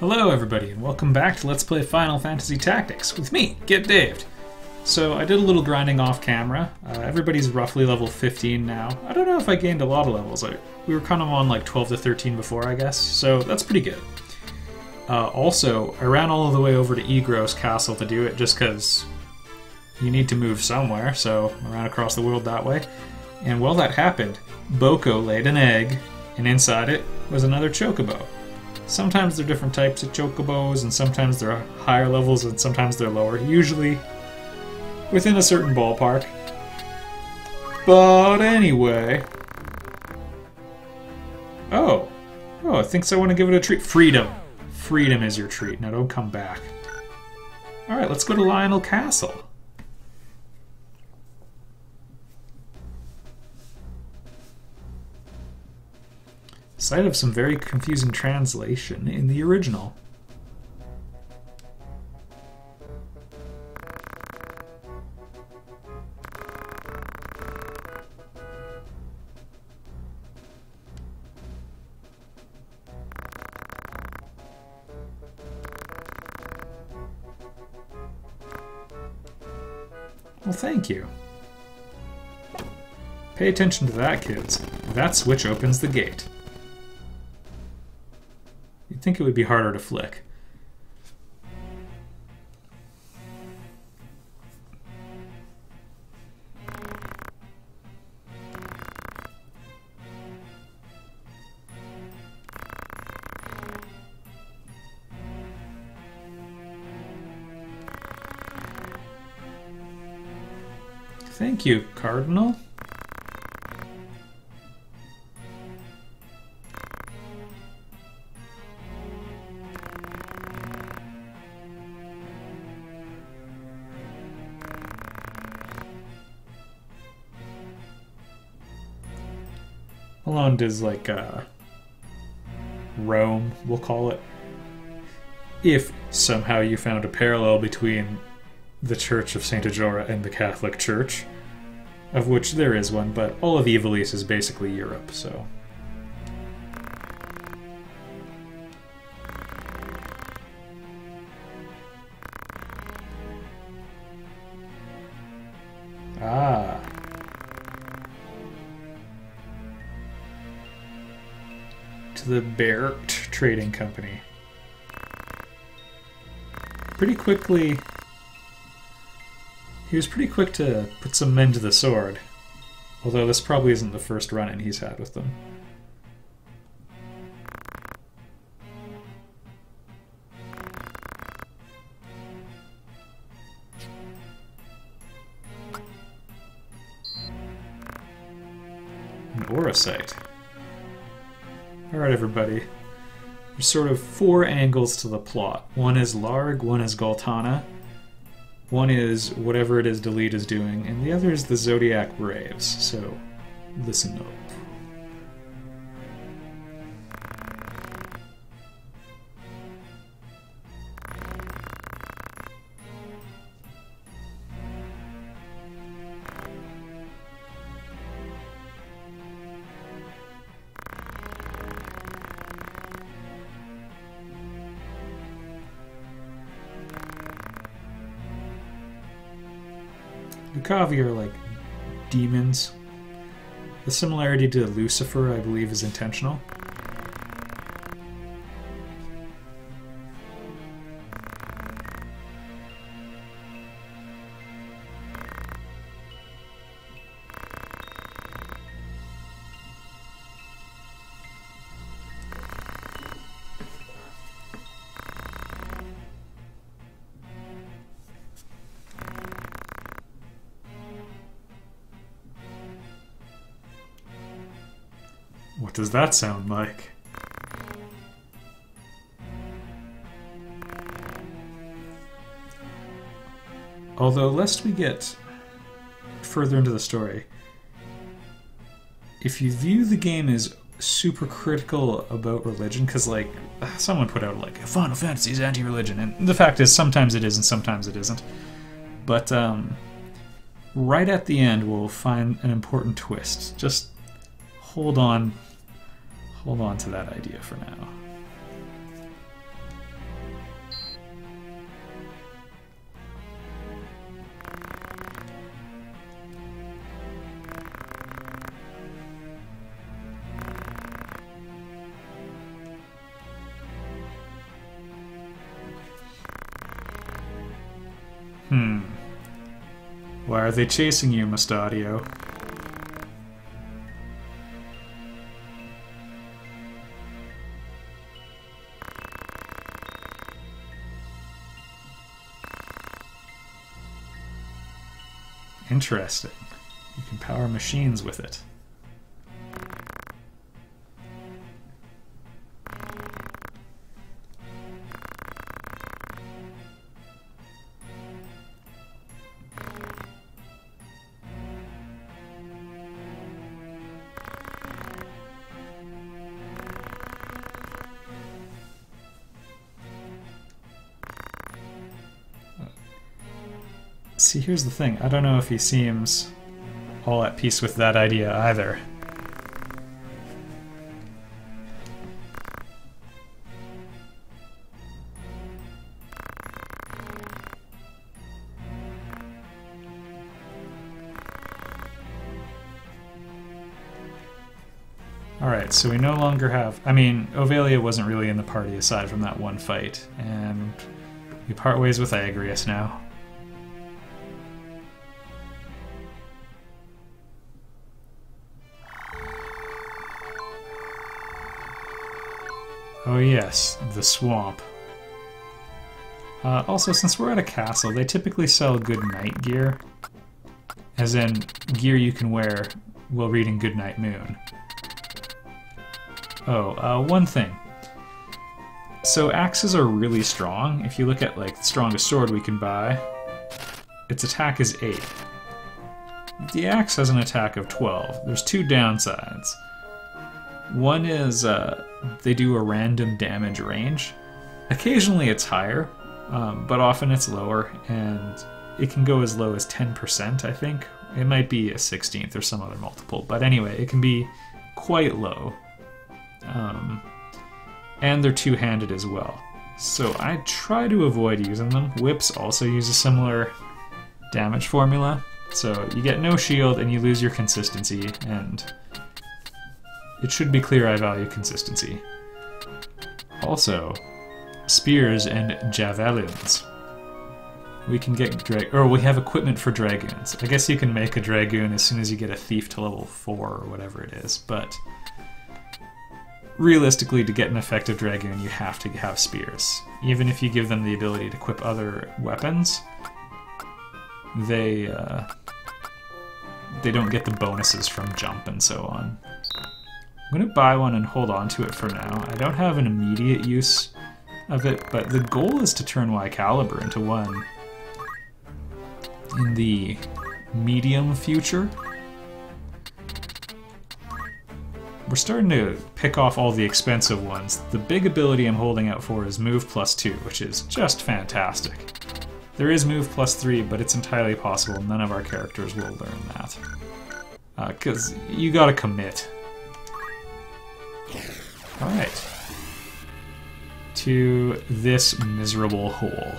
Hello everybody, and welcome back to Let's Play Final Fantasy Tactics with me, Get Daved. So I did a little grinding off camera. Everybody's roughly level 15 now. I don't know if I gained a lot of levels. We were kind of on like 12 to 13 before, I guess, so that's pretty good. Also, I ran all the way over to Lionel Castle to do it just because you need to move somewhere, so I ran across the world that way. And while that happened, Boko laid an egg, and inside it was another chocobo. Sometimes they're different types of chocobos, and sometimes they're higher levels, and sometimes they're lower. Usually within a certain ballpark. But anyway... Oh, I think so. I want to give it a treat. Freedom. Freedom is your treat. Now don't come back. Alright, let's go to Lionel Castle. Site of some very confusing translation in the original. Well, thank you. Pay attention to that, kids. That switch opens the gate. You'd think it would be harder to flick. Thank you, Cardinal. Malone is like Rome, we'll call it. If somehow you found a parallel between the Church of Saint Ajora and the Catholic Church, of which there is one, but all of Ivalice is basically Europe, so... Ah. To the Bert Trading Company. Pretty quickly... He was pretty quick to put some men to the sword, although this probably isn't the first run-in he's had with them. An aura site. Alright everybody, there's sort of four angles to the plot. One is Larg, one is Galtana, one is whatever it is Delete is doing, and the other is the Zodiac Braves, so listen up. Lucavi are like demons. The similarity to Lucifer, I believe, is intentional. What does that sound like? Although, lest we get further into the story, if you view the game as super critical about religion, because like someone put out like Final Fantasy is anti-religion, and the fact is sometimes it is and sometimes it isn't. But right at the end we'll find an important twist. Just hold on to that idea for now. Why are they chasing you, Mustadio? Interesting. You can power machines with it. See, here's the thing. I don't know if he seems all at peace with that idea either. Alright, so we no longer have... I mean, Ovelia wasn't really in the party aside from that one fight, and we part ways with Agrius now. Oh yes, the swamp. Also, since we're at a castle, they typically sell good night gear. As in, gear you can wear while reading Goodnight Moon. Oh, one thing. So axes are really strong. If you look at, like, the strongest sword we can buy, its attack is 8. The axe has an attack of 12. There's two downsides. One is, they do a random damage range. Occasionally it's higher, but often it's lower, and it can go as low as 10%, I think. It might be a 16th or some other multiple, but anyway, it can be quite low. And they're two-handed as well. So I try to avoid using them. Whips also use a similar damage formula, so you get no shield and you lose your consistency, and it should be clear I value consistency. Also, spears and javelins. We can get we have equipment for dragoons. I guess you can make a dragoon as soon as you get a thief to level 4 or whatever it is, but realistically, to get an effective dragoon, you have to have spears. Even if you give them the ability to equip other weapons, they don't get the bonuses from jump and so on. I'm going to buy one and hold on to it for now. I don't have an immediate use of it, but the goal is to turn Caliber into one in the medium future. We're starting to pick off all the expensive ones. The big ability I'm holding out for is Move +2, which is just fantastic. There is Move +3, but it's entirely possible none of our characters will learn that. Because you gotta commit. Alright. To this miserable hole.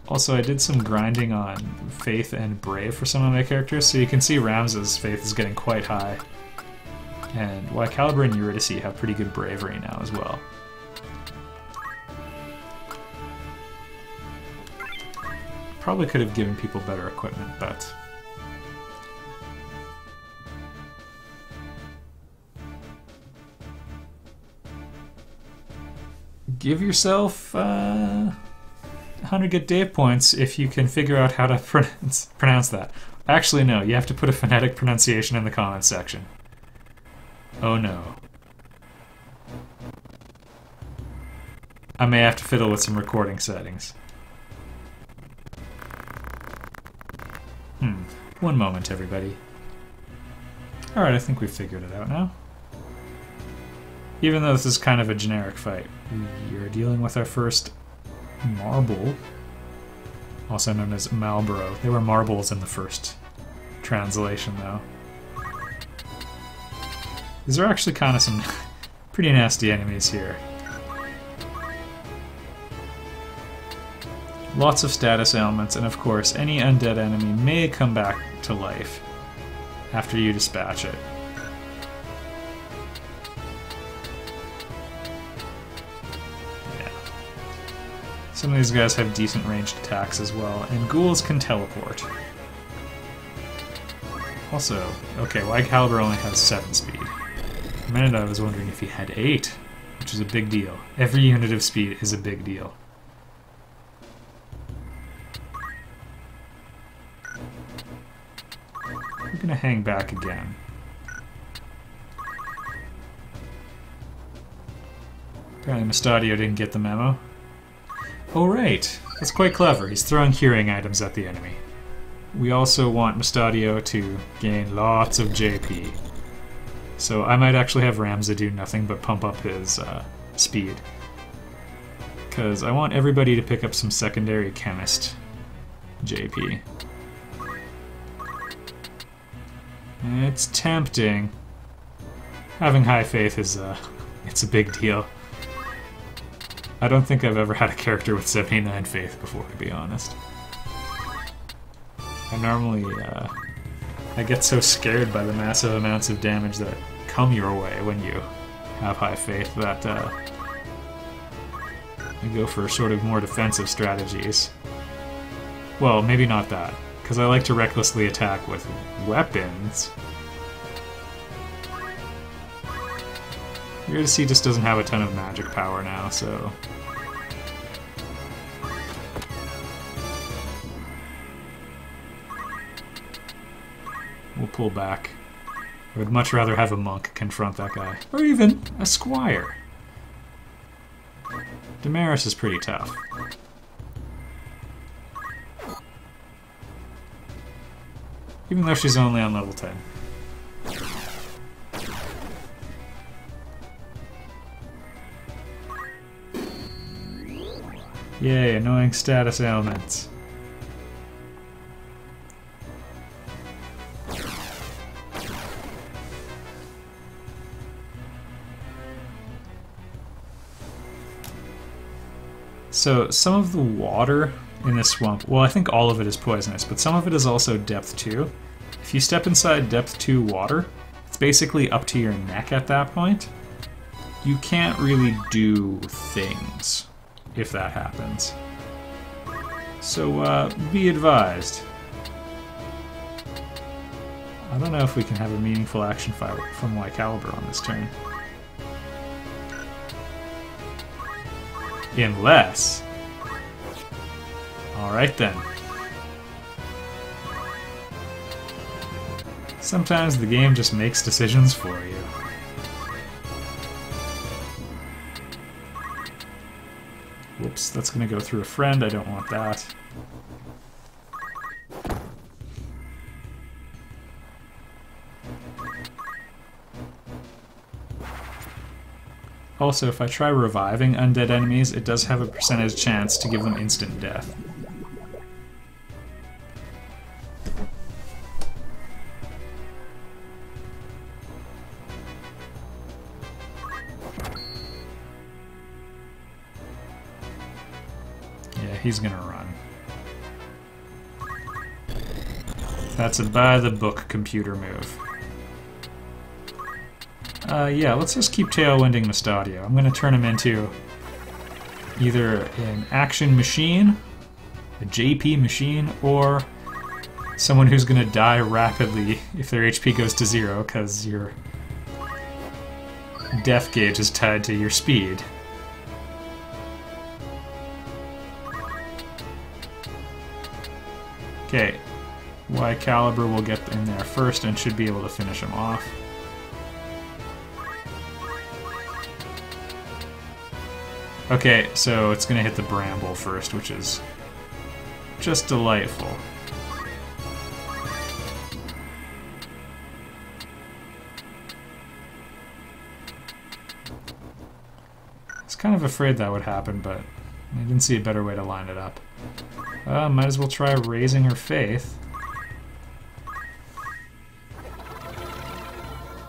Also, I did some grinding on Faith and Brave for some of my characters, so you can see Rams's Faith is getting quite high. And Caliber and Eurydice have pretty good bravery now as well. Probably could have given people better equipment, but... give yourself 100 good Dave points if you can figure out how to pronounce that. Actually, no, you have to put a phonetic pronunciation in the comments section. Oh no. I may have to fiddle with some recording settings. One moment, everybody. Alright, I think we've figured it out now. Even though this is kind of a generic fight, we are dealing with our first marble, also known as Marlboro. They were marbles in the first translation, though. These are actually kind of some pretty nasty enemies here. Lots of status ailments, and of course, any undead enemy may come back to life after you dispatch it. Some of these guys have decent ranged attacks as well, and ghouls can teleport. Also, okay, Wide Caliber only has 7 speed. A minute I was wondering if he had 8, which is a big deal. Every unit of speed is a big deal. I'm gonna hang back again. Apparently Mustadio didn't get the memo. Oh right, that's quite clever. He's throwing curing items at the enemy. We also want Mustadio to gain lots of JP. So I might actually have Ramza do nothing but pump up his speed. Because I want everybody to pick up some secondary chemist JP. It's tempting. Having high faith is it's a big deal. I don't think I've ever had a character with 79 faith before, to be honest. I normally, I get so scared by the massive amounts of damage that come your way when you have high faith that I go for sort of more defensive strategies. Well, maybe not that, because I like to recklessly attack with weapons. Eurydice just doesn't have a ton of magic power now, so... we'll pull back. I would much rather have a monk confront that guy. Or even a squire. Damaris is pretty tough. Even though she's only on level 10. Yay, annoying status ailments. So, some of the water in this swamp, well, I think all of it is poisonous, but some of it is also depth 2. If you step inside depth 2 water, it's basically up to your neck at that point. You can't really do things if that happens. So, be advised. I don't know if we can have a meaningful action fire from Wide Caliber on this turn. Unless... alright then. Sometimes the game just makes decisions for you. Whoops, that's gonna go through a friend, I don't want that. Also, if I try reviving undead enemies, it does have a percentage chance to give them instant death. Yeah, he's gonna run. That's a by-the-book computer move. Yeah, let's just keep tailwinding Mustadio. I'm going to turn him into either an action machine, a JP machine, or someone who's going to die rapidly if their HP goes to 0, because your death gauge is tied to your speed. Okay, Wide Caliber will get in there first and should be able to finish him off. Okay, so it's gonna hit the bramble first, which is just delightful. I was kind of afraid that would happen, but I didn't see a better way to line it up. Might as well try raising her faith.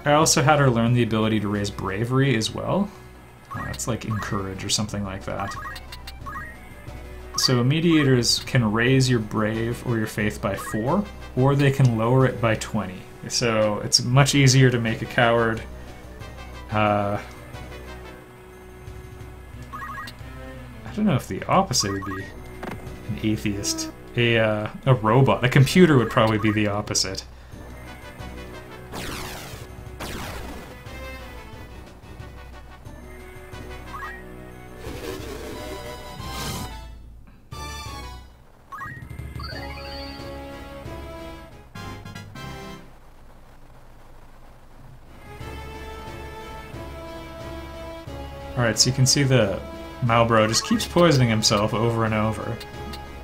I also had her learn the ability to raise bravery as well. It's like encourage or something like that. So mediators can raise your brave or your faith by 4, or they can lower it by 20. So it's much easier to make a coward I don't know if the opposite would be an atheist. A robot. A computer would probably be the opposite. Alright, so you can see the Malboro just keeps poisoning himself over and over.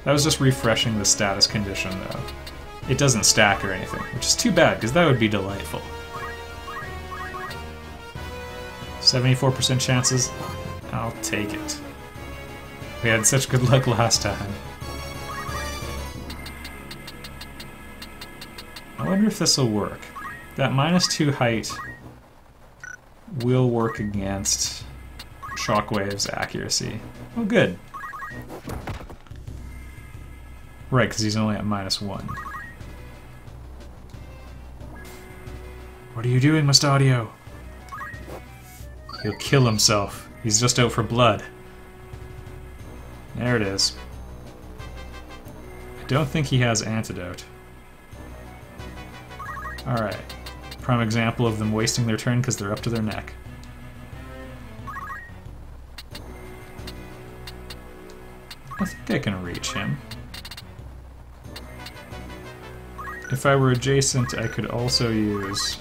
That was just refreshing the status condition, though. It doesn't stack or anything, which is too bad, because that would be delightful. 74% chances? I'll take it. We had such good luck last time. I wonder if this will work. That -2 height will work against Shockwave's accuracy. Oh, good. Right, because he's only at -1. What are you doing, Mustadio? He'll kill himself. He's just out for blood. There it is. I don't think he has antidote. Alright. Prime example of them wasting their turn because they're up to their neck. I think I can reach him. If I were adjacent, I could also use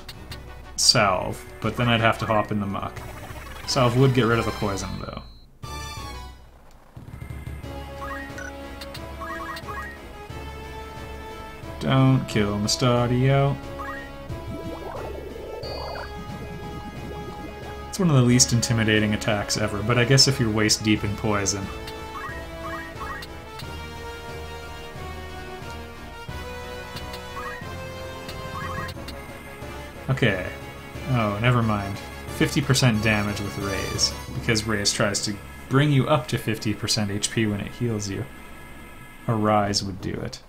Salve, but then I'd have to hop in the muck. Salve would get rid of the poison, though. Don't kill Mustadio. It's one of the least intimidating attacks ever, but I guess if you're waist deep in poison. Okay. Oh, never mind. 50% damage with Raise, because Raise tries to bring you up to 50% HP when it heals you. A Rise would do it.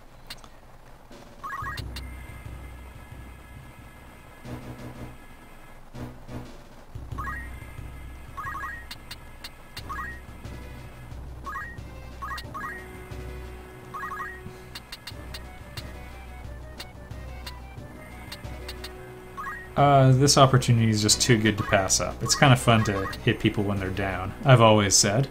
This opportunity is just too good to pass up. It's kind of fun to hit people when they're down, I've always said.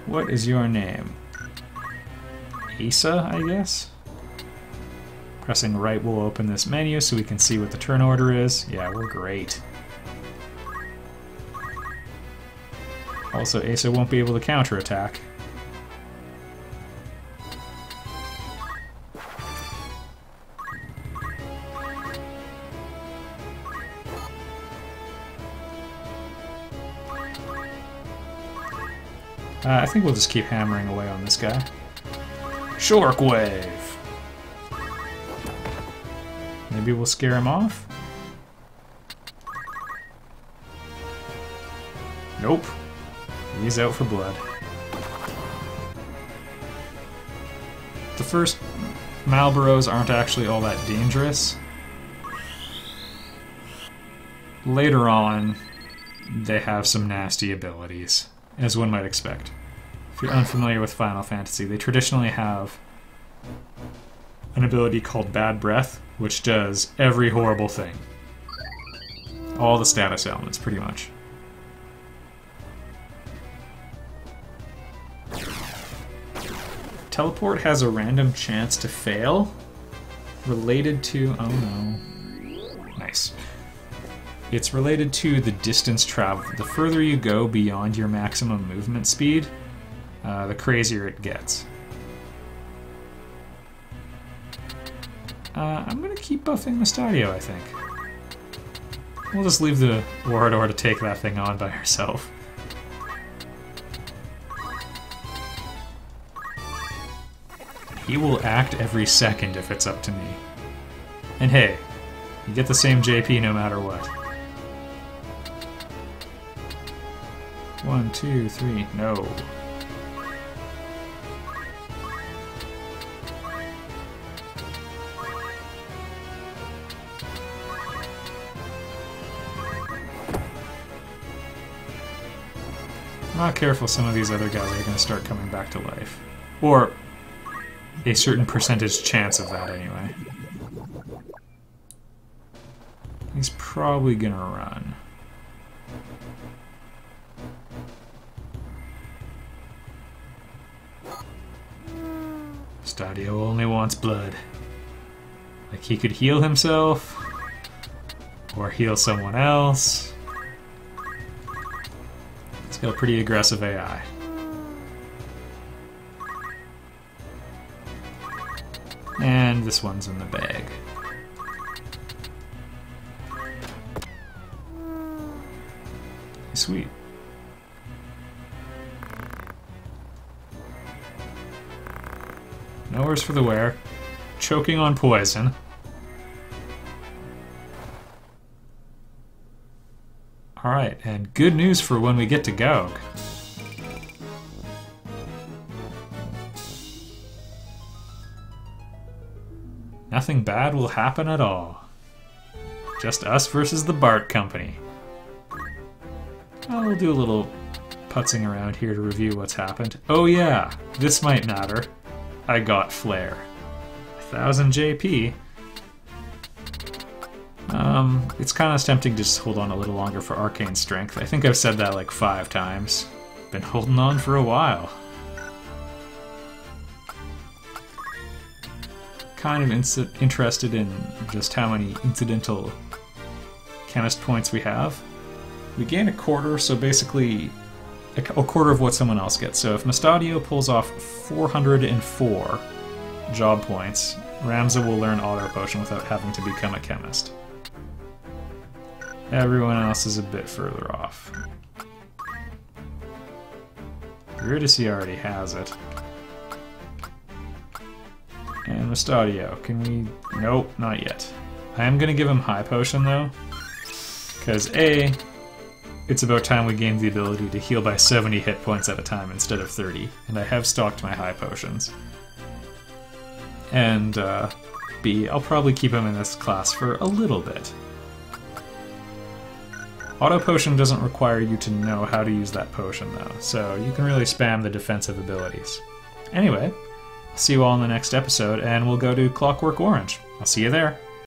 What is your name? Asa, I guess? Pressing right will open this menu so we can see what the turn order is. Yeah, we're great. Also, Asa won't be able to counterattack. I think we'll just keep hammering away on this guy. Shockwave! Maybe we'll scare him off? Nope. He's out for blood. The first Malboros aren't actually all that dangerous. Later on, they have some nasty abilities, as one might expect. If you're unfamiliar with Final Fantasy, they traditionally have an ability called Bad Breath, which does every horrible thing. All the status elements, pretty much. Teleport has a random chance to fail, related to... oh no. Nice. It's related to the distance traveled. The further you go beyond your maximum movement speed, the crazier it gets. I'm gonna keep buffing Mustadio, I think. We'll just leave the Warador to take that thing on by herself. He will act every second if it's up to me. And hey, you get the same JP no matter what. 1, 2, 3, no. not careful, some of these other guys are going to start coming back to life. Or a certain percentage chance of that, anyway. He's probably going to run. Stadio only wants blood. Like he could heal himself, or heal someone else. He's got a pretty aggressive AI. And this one's in the bag. Sweet. Nowhere's for the wear. Choking on poison. Alright, and good news for when we get to Gog. Nothing bad will happen at all. Just us versus the Bart Company. We'll do a little putzing around here to review what's happened. Oh yeah, this might matter. I got Flare. 1000 JP. It's kind of tempting to just hold on a little longer for Arcane Strength. I think I've said that like 5 times. Been holding on for a while. Kind of interested in just how many incidental chemist points we have. We gain a quarter, so basically a quarter of what someone else gets. So if Mustadio pulls off 404 job points, Ramza will learn Auto Potion without having to become a chemist. Everyone else is a bit further off. Eurydice already has it. And Mustadio, can we... Nope, not yet. I am going to give him High Potion though, because A, it's about time we gain the ability to heal by 70 hit points at a time instead of 30, and I have stocked my High Potions. And B, I'll probably keep him in this class for a little bit. Auto Potion doesn't require you to know how to use that potion though, so you can really spam the defensive abilities. Anyway, I'll see you all in the next episode, and we'll go to Clockwork Orange. I'll see you there.